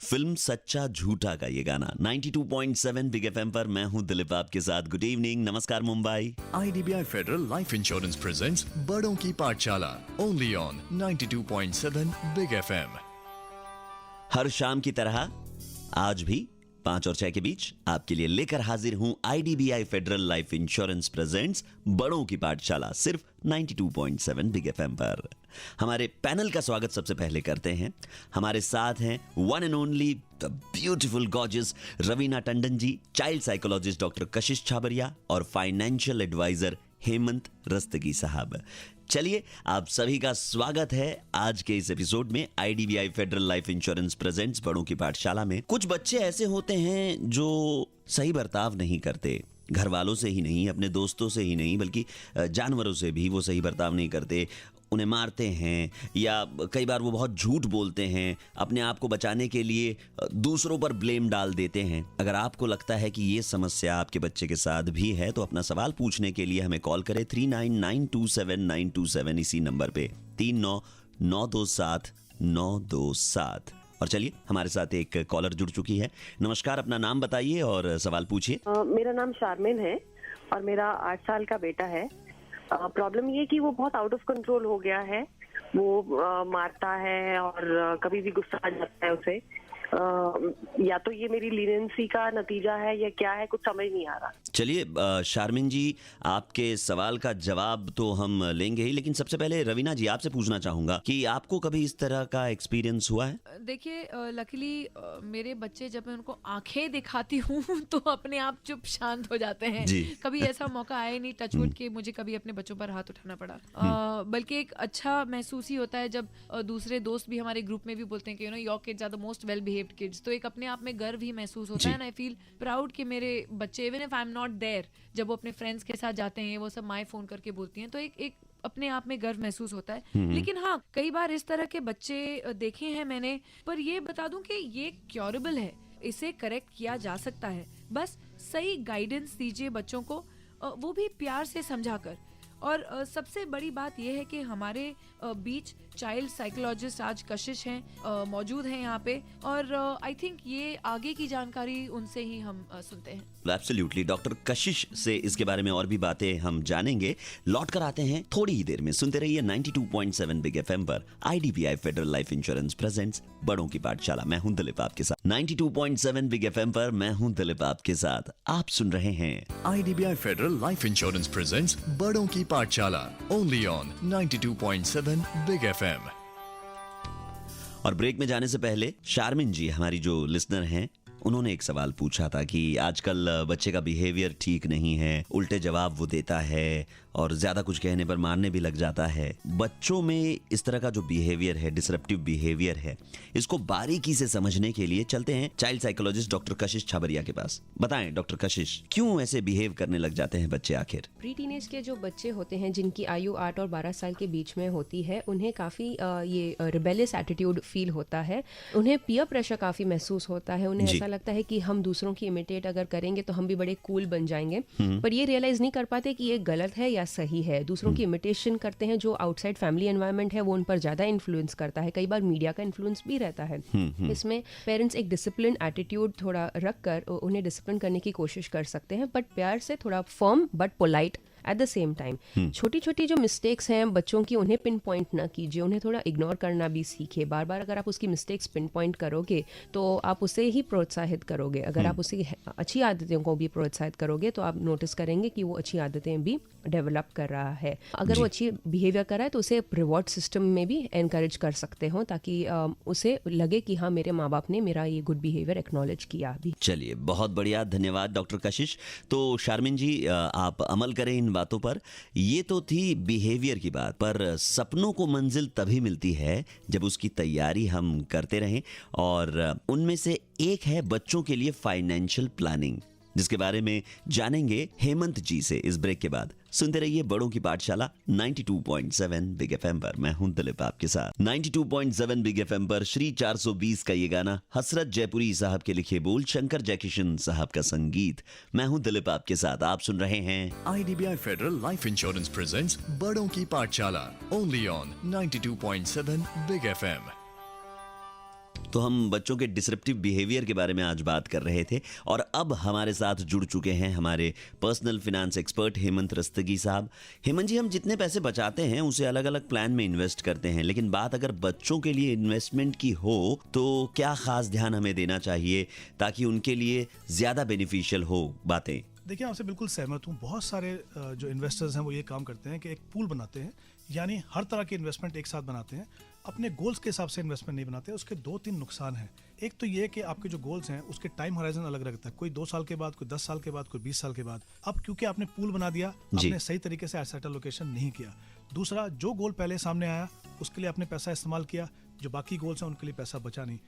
Film सच्चा झूठा का ये गाना 92.7 बिग एफएम पर। मैं हूं दिलीप आपके साथ। गुड इवनिंग, नमस्कार Mumbai. IDBI Federal Life Insurance presents बड़ों की पाठशाला only on 92.7 Big FM। हर शाम की तरह आज भी 5 और 6 के बीच आपके लिए लेकर हाजिर हूं IDBI federal life insurance presents बड़ों की पाठशाला, सिर्फ 92.7 बिग एफएम पर। हमारे पैनल का स्वागत सबसे पहले करते हैं। हमारे साथ हैं one and only the beautiful gorgeous Raveena Tandon ji, child psychologist doctor Kashish Chhabria और फाइनेंशियल एडवाइजर हेमंत रस्तगी साहब। चलिए, आप सभी का स्वागत है आज के इस एपिसोड में IDBI federal life insurance presents बड़ों की पाठशाला में। कुछ बच्चे ऐसे होते हैं जो सही बर्ताव नहीं करते, घर वालों से ही नहीं, अपने दोस्तों से ही नहीं, बल्कि जानवरों से भी वो सही बर्ताव नहीं करते। उन्हें मारते हैं या कई बार वो बहुत झूठ बोलते हैं, अपने आप को बचाने के लिए दूसरों पर ब्लेम डाल देते हैं। अगर आपको लगता है कि ये समस्या आपके बच्चे के साथ भी है तो अपना सवाल पूछने के लिए हमें कॉल करें 39927927 इसी नंबर पे 39927927। और चलिए, हमारे साथ एक कॉलर जुड़ चुकी है। नमस्कार, अपना नाम बताइए और सवाल पूछिए। मेरा नाम शारमिन है और मेरा 8 साल का बेटा है। प्रॉब्लम ये कि वो बहुत आउट ऑफ कंट्रोल हो गया है। वो मारता है और कभी भी गुस्सा आ जाता है उसे। या तो ये मेरी लीनेंसी का नतीजा है या क्या है, कुछ समझ नहीं आ रहा। चलिए शारमिन जी, आपके सवाल का जवाब तो हम लेंगे ही, लेकिन सबसे पहले रवीना जी आपसे पूछना चाहूंगा कि आपको कभी इस तरह का एक्सपीरियंस हुआ है? देखिए, लकीली मेरे बच्चे जब मैं उनको आंखें दिखाती हूँ तो अपने आप चुप शांत हो जाते हैं। कभी ऐसा मौका आया नहीं टचवुड के मुझे कभी अपने बच्चों पर हाथ उठाना पड़ा। बल्कि एक अच्छा महसूस ही होता है जब दूसरे दोस्त भी हमारे ग्रुप में भी बोलते हैं कि your kids are the most well behaved kids. तो एक अपने आप में गर्व ही महसूस होता है ना। आई फील प्राउड कि मेरे बच्चे, even if I am not there, जब वो अपने फ्रेंड्स के साथ जाते हैं वो सब माय फोन करके बोलती हैं, तो एक अपने आप में गर्व महसूस होता है। लेकिन हाँ, कई बार इस तरह के बच्चे देखे हैं मैंने। पर ये बता दूं कि ये क्योरेबल है, इसे करेक्ट किया जा सकता है। बस सही गाइडेंस दीजिए बच्चों को, वो भी प्यार से समझाकर। और सबसे बड़ी बात यह है कि हमारे बीच चाइल्ड साइकोलॉजिस्ट आज कशिश हैं, मौजूद हैं यहाँ पे। और आई थिंक ये आगे की जानकारी उनसे ही हम सुनते हैं। एब्सोल्युटली, डॉक्टर कशिश से इसके बारे में और भी बातें हम जानेंगे। लौट कर आते हैं थोड़ी ही देर में। सुनते रहिए 92.7 बिग एफएम पर IDBI federal life insurance presents बड़ों की पाठशाला। मैं हूं दिलीप आपके साथ 92.7 बिग एफएम पर। मैं हूं दिलीप आपके साथ। आप सुन रहे हैं IDBI Federal Life Insurance presents बड़ों की पाठशाला only on 92.7 Big FM। और ब्रेक में जाने से पहले शारमिन जी, हमारी जो लिसनर हैं, उन्होंने एक सवाल पूछा था कि आजकल बच्चे का बिहेवियर ठीक नहीं है, उल्टे जवाब वो देता है और ज्यादा कुछ कहने पर मारने भी लग जाता है। बच्चों में इस तरह का जो बिहेवियर है, डिसरप्टिव बिहेवियर है, इसको बारीकी से समझने के लिए चलते हैं child psychologist doctor Kashish Chhabria के पास। बताएं डॉक्टर कशिश, क्यों ऐसे बिहेव करने लग जाते हैं बच्चे आखिर? प्री टीनेज के जो बच्चे होते हैं जिनकी आयु 8 और 12 साल के बीच में होती है, उन्हें काफी ये रिबेलियस एटीट्यूड फील होता है। उन्हें पीयर प्रेशर काफी महसूस होता है। उन्हें ऐसा लगता है कि हम दूसरों की इमिटेट अगर करेंगे तो हम भी बड़े कूल बन जाएंगे। पर ये रियलाइज नहीं कर पाते कि ये गलत है या सही है। दूसरों की इमिटेशन करते हैं। जो आउटसाइड फैमिली एनवायरनमेंट है वो उन पर ज्यादा इन्फ्लुएंस करता है। कई बार मीडिया का इन्फ्लुएंस भी रहता है। इसमें पेरेंट्स एक डिसिप्लिन एटीट्यूड थोड़ा रख कर उन्हें डिसिप्लिन करने की कोशिश कर सकते हैं, बट प्यार से, थोड़ा firm but polite at the same time. छोटी छोटी जो मिस्टेक्स हैं बच्चों की, उन्हें पिन पॉइंट ना कीजिए, उन्हें थोड़ा इग्नोर करना भी सीखिए। बार बार अगर आप उसकी मिस्टेक्स पिन पॉइंट करोगे तो आप उसे ही प्रोत्साहित करोगे। अगर आप उसे अच्छी आदतों को भी प्रोत्साहित करोगे तो आप नोटिस करेंगे कि वो अच्छी आदतें भी डेवलप कर रहा है। अगर वो अच्छी बिहेवियर कर रहा है तो उसे रिवॉर्ड सिस्टम में भी एनकरेज कर सकते हो, ताकि उसे लगे कि हाँ, मेरे माँ बाप ने मेरा ये गुड बिहेवियर एक्नॉलेज किया भी। चलिए, बहुत बढ़िया, धन्यवाद डॉक्टर कशिश। तो शारमिन जी, आप अमल करें इन बातों पर। ये तो थी बिहेवियर की बात, पर सपनों को मंजिल तभी मिलती है जब उसकी तैयारी हम करते रहें। और उनमें से एक है बच्चों के लिए फाइनेंशियल प्लानिंग, जिसके बारे में जानेंगे हेमंत जी से इस ब्रेक के बाद। सुनते रहिए बड़ों की पाठशाला 92.7 बिग एफएम पर। मैं हूं दिलीप आपके साथ 92.7 बिग एफएम पर। श्री 420 का ये गाना, हसरत जयपुरी साहब के लिखे बोल, शंकर जयकिशन साहब का संगीत। मैं हूं दिलीप आपके साथ। आप सुन रहे हैं IDBI Federal Life Insurance presents बड़ों की पाठशाला only on 92.7 Big FM। तो हम बच्चों के डिसरप्टिव बिहेवियर के बारे में आज बात कर रहे थे और अब हमारे साथ जुड़ चुके हैं हमारे पर्सनल फिनांस एक्सपर्ट हेमंत रस्तगी साहब। हेमंत जी, हम जितने पैसे बचाते हैं उसे अलग अलग प्लान में इन्वेस्ट करते हैं, लेकिन बात अगर बच्चों के लिए इन्वेस्टमेंट की हो तो क्या खास ध्यान हमें देना चाहिए ताकि उनके लिए ज्यादा बेनिफिशियल हो बातें? देखिए, आपसे बिल्कुल सहमत हूँ। बहुत सारे जो इन्वेस्टर्स हैं वो ये काम करते हैं कि एक पूल बनाते हैं, यानी हर तरह के इन्वेस्टमेंट एक साथ बनाते हैं, अपने गोल्स के हिसाब से इन्वेस्टमेंट नहीं बनाते। उसके 2-3 नुकसान हैं। एक तो ये कि आपके जो गोल्स हैं उसके टाइम होराइजन अलग रहता है, कोई 2 साल के बाद, कोई 10 साल के बाद, कोई 20 साल के बाद। अब क्योंकि आपने पूल बना दिया, आपने सही तरीके से एसेट एलोकेशन नहीं किया। दूसरा, जो गोल पहले सामने आया उसके लिए आपने पैसा इस्तेमाल किया, जो बाकी गोल्स हैं उनके लिए पैसा बचा नहीं।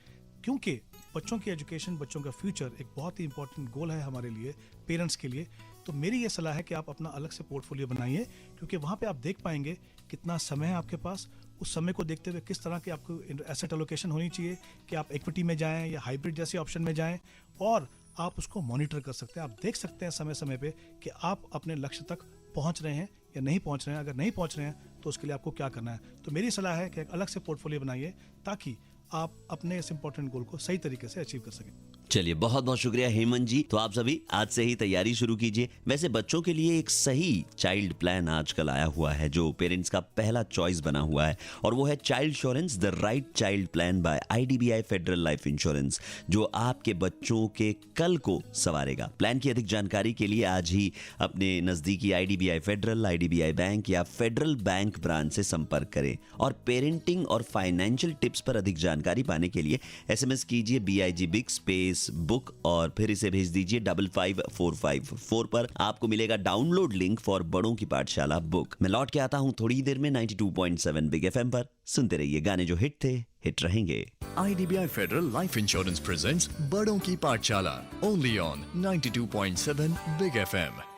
क्योंकि बच्चों की एजुकेशन, बच्चों का फ्यूचर एक बहुत ही इंपॉर्टेंट गोल है हमारे लिए, पेरेंट्स के लिए। तो मेरी ये सलाह है कि आप अपना अलग से पोर्टफोलियो बनाइए, क्योंकि वहाँ पे आप देख पाएंगे कितना समय है आपके पास। उस समय को देखते हुए किस तरह की आपको एसेट एलोकेशन होनी चाहिए, कि आप इक्विटी में जाएं या हाइब्रिड जैसे ऑप्शन में जाएं, और आप उसको मॉनिटर कर सकते हैं। आप देख सकते हैं समय समय पे कि आप अपने लक्ष्य तक पहुंच रहे हैं या नहीं पहुंच रहे हैं। अगर नहीं पहुंच रहे हैं तो उसके लिए आपको क्या करना है। तो मेरी सलाह है कि एक अलग से पोर्टफोलियो बनाइए ताकि आप अपने इस इंपॉर्टेंट गोल को सही तरीके से अचीव कर सकें। चलिए, बहुत बहुत शुक्रिया हेमंत जी। तो आप सभी आज से ही तैयारी शुरू कीजिए। वैसे बच्चों के लिए एक सही चाइल्ड प्लान आजकल आया हुआ है जो पेरेंट्स का पहला चॉइस बना हुआ है, और वो है child insurance the right child plan by IDBI federal life insurance, जो आपके बच्चों के कल को संवारेगा। प्लान की अधिक जानकारी के लिए आज ही अपने नजदीकी IDBI फेडरल, IDBI बैंक या फेडरल बैंक ब्रांच से संपर्क करें। और पेरेंटिंग और फाइनेंशियल टिप्स पर अधिक जानकारी पाने के लिए SMS कीजिए BIG बिग स्पेस बुक और फिर इसे भेज दीजिए 55454 पर। आपको मिलेगा डाउनलोड लिंक फॉर बड़ों की पाठशाला बुक। मैं लौट के आता हूं थोड़ी ही देर में 92.7 बिग FM पर। सुनते रहिए, गाने जो हिट थे हिट रहेंगे। IDBI Federal Life Insurance presents बड़ों की पाठशाला only on 92.7 Big FM।